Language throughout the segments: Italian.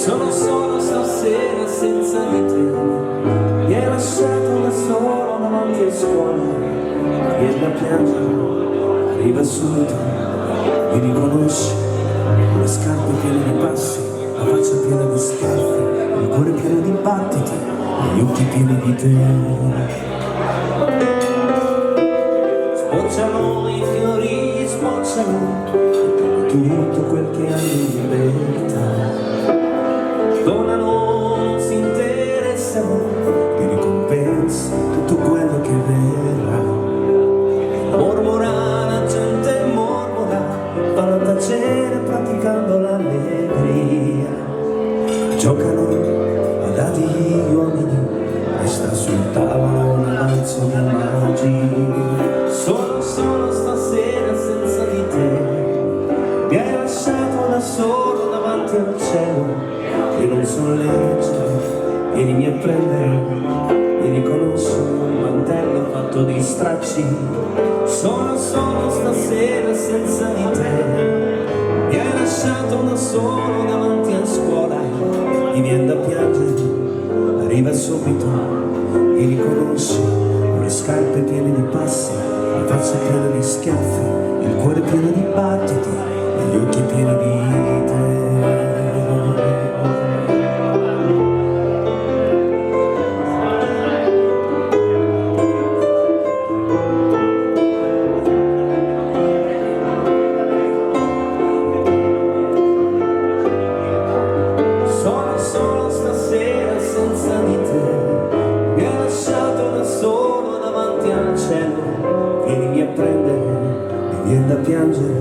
Sono solo stasera senza di te. Mi hai lasciato da solo davanti a scuola. Vieni da piangere, arriva subito, mi riconosci. Le scarpe piene di passi, la faccia piena di schiaffi, il cuore pieno di battiti, gli occhi pieni di te. Sbocciano i fiori, sbocciano tutto quel che hai in libertà. Donano, non si interessano di ricompensa tutto quello che verrà. Mormora, la gente mormora, fanno tacere praticando l'allegria. Giocano a dadi gli uomini e sta sul tavolo un avanzo di magia. Sono solo stasera senza di te. Mi hai lasciato da solo davanti al cielo. E non sono leggero, vieni a prendere, mi riconosci un mantello fatto di stracci. Sono solo stasera senza di te. Mi hai lasciato da solo davanti a scuola. Mi viene da piangere, arriva subito, mi riconosci. Le scarpe piene di passi, la faccia piena di schiaffi, il cuore pieno di battiti e gli occhi pieni di te. Solo stasera senza di te. Mi hai lasciato da solo davanti al cielo. Vienimi a prendere, mi viene da piangere,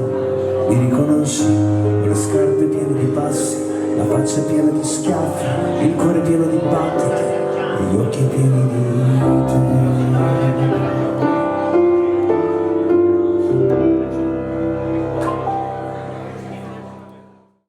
mi riconosci. Con le scarpe piene di passi, la faccia piena di schiaffi, il cuore pieno di battiti e gli occhi pieni di